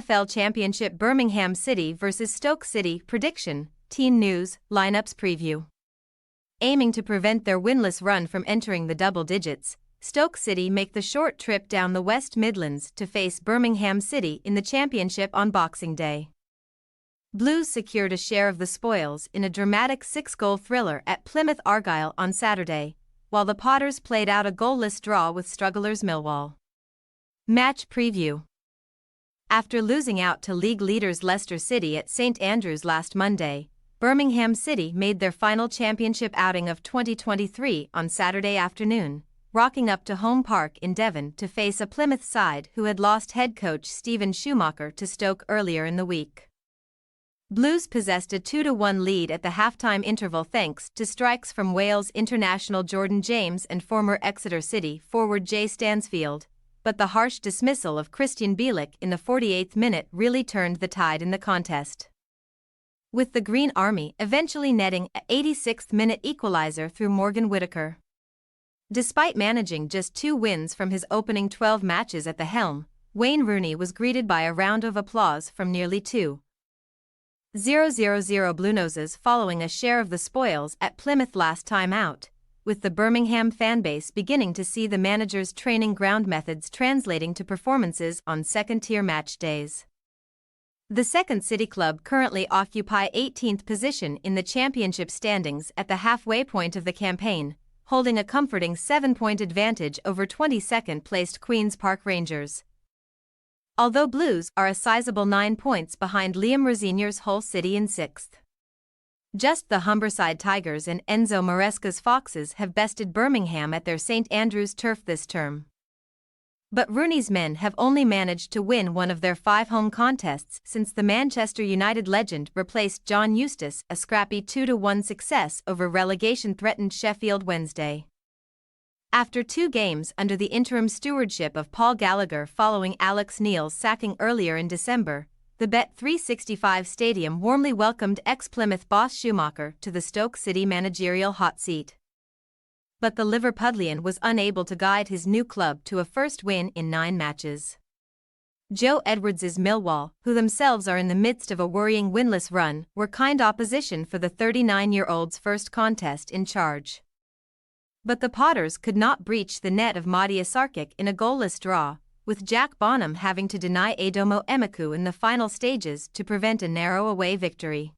EFL Championship Birmingham City vs Stoke City prediction, team news, lineups preview. Aiming to prevent their winless run from entering the double digits, Stoke City make the short trip down the West Midlands to face Birmingham City in the Championship on Boxing Day. Blues secured a share of the spoils in a dramatic 6-goal thriller at Plymouth Argyle on Saturday, while the Potters played out a goalless draw with strugglers Millwall. Match preview. After losing out to league leaders Leicester City at St Andrews last Monday, Birmingham City made their final championship outing of 2023 on Saturday afternoon, rocking up to Home Park in Devon to face a Plymouth side who had lost head coach Steven Schumacher to Stoke earlier in the week. Blues possessed a 2-1 lead at the halftime interval thanks to strikes from Wales international Jordan James and former Exeter City forward Jay Stansfield, but the harsh dismissal of Christian Bielik in the 48th minute really turned the tide in the contest, with the Green Army eventually netting a 86th-minute equaliser through Morgan Whittaker. Despite managing just 2 wins from his opening 12 matches at the helm, Wayne Rooney was greeted by a round of applause from nearly 2,000 Bluenoses following a share of the spoils at Plymouth last time out, with the Birmingham fanbase beginning to see the manager's training ground methods translating to performances on second-tier match days. The second City club currently occupy 18th position in the championship standings at the halfway point of the campaign, holding a comforting 7-point advantage over 22nd-placed Queen's Park Rangers. Although Blues are a sizable 9 points behind Liam Rosenior's Hull City in 6th. Just the Humberside Tigers and Enzo Maresca's Foxes have bested Birmingham at their St Andrews turf this term. But Rooney's men have only managed to win one of their 5 home contests since the Manchester United legend replaced John Eustace, a scrappy 2-1 success over relegation-threatened Sheffield Wednesday. After 2 games under the interim stewardship of Paul Gallagher following Alex Neil's sacking earlier in December, the Bet365 Stadium warmly welcomed ex-Plymouth boss Schumacher to the Stoke City managerial hot seat. But the Liverpudlian was unable to guide his new club to a first win in 9 matches. Joe Edwards' Millwall, who themselves are in the midst of a worrying winless run, were kind opposition for the 39-year-old's first contest in charge. But the Potters could not breach the net of Madia Sarkic in a goalless draw, with Jack Bonham having to deny Adomo Emiku in the final stages to prevent a narrow away victory.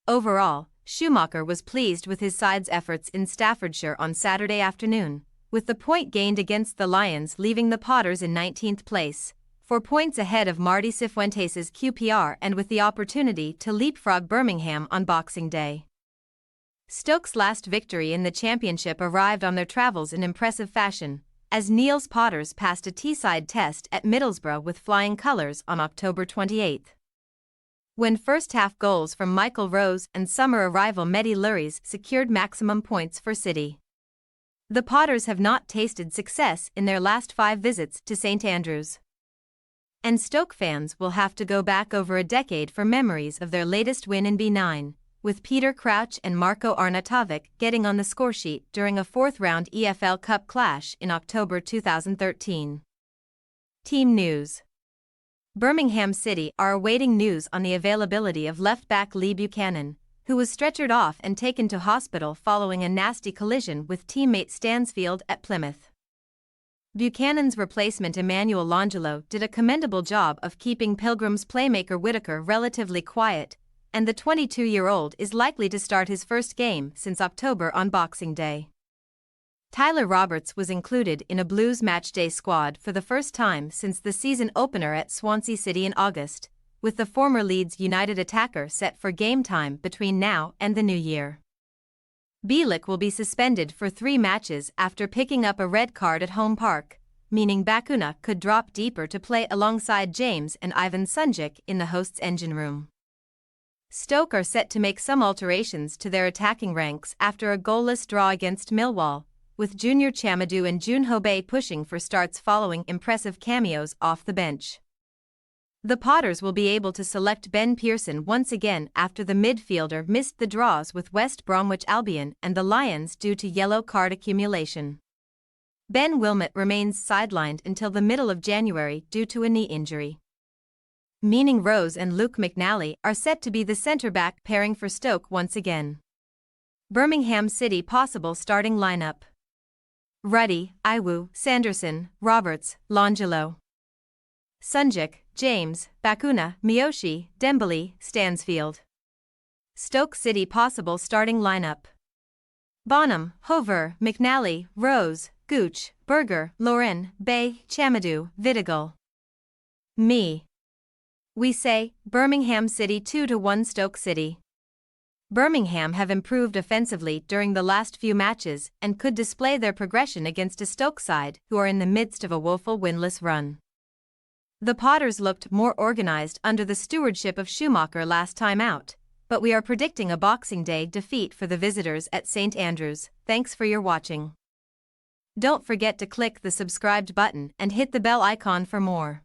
Overall, Schumacher was pleased with his side's efforts in Staffordshire on Saturday afternoon, with the point gained against the Lions leaving the Potters in 19th place, 4 points ahead of Marty Cifuentes' QPR and with the opportunity to leapfrog Birmingham on Boxing Day. Stoke's last victory in the championship arrived on their travels in impressive fashion, as Neil's Potters passed a Teesside test at Middlesbrough with flying colours on October 28. When first-half goals from Michael Rose and summer arrival Mehdi Luris secured maximum points for City. The Potters have not tasted success in their last 5 visits to St Andrews. And Stoke fans will have to go back over a decade for memories of their latest win in B9, with Peter Crouch and Marko Arnautovic getting on the scoresheet during a 4th-round EFL Cup clash in October 2013. Team news. Birmingham City are awaiting news on the availability of left-back Lee Buchanan, who was stretchered off and taken to hospital following a nasty collision with teammate Stansfield at Plymouth. Buchanan's replacement Emmanuel Longelo did a commendable job of keeping Pilgrim's playmaker Whittaker relatively quiet, and the 22-year-old is likely to start his first game since October on Boxing Day. Tyler Roberts was included in a Blues matchday squad for the first time since the season opener at Swansea City in August, with the former Leeds United attacker set for game time between now and the new year. Bielik will be suspended for 3 matches after picking up a red card at Home Park, meaning Bakuna could drop deeper to play alongside James and Ivan Sunjic in the hosts' engine room. Stoke are set to make some alterations to their attacking ranks after a goalless draw against Millwall, with Junior Chamadou and June Hobey pushing for starts following impressive cameos off the bench. The Potters will be able to select Ben Pearson once again after the midfielder missed the draws with West Bromwich Albion and the Lions due to yellow card accumulation. Ben Wilmot remains sidelined until the middle of January due to a knee injury. meaning Rose and Luke McNally are set to be the centre-back pairing for Stoke once again. Birmingham City possible starting lineup: Ruddy, Iwu, Sanderson, Roberts, Longelo, Sunjic, James, Bakuna, Miyoshi, Dembele, Stansfield. Stoke City possible starting lineup: Bonham, Hover, McNally, Rose, Gooch, Berger, Lauren, Bay, Chamadou, Vidigal. We say, Birmingham City 2-1 Stoke City. Birmingham have improved offensively during the last few matches and could display their progression against a Stoke side who are in the midst of a woeful winless run. The Potters looked more organised under the stewardship of Schumacher last time out, but we are predicting a Boxing Day defeat for the visitors at St Andrews. Thanks for your watching. Don't forget to click the subscribed button and hit the bell icon for more.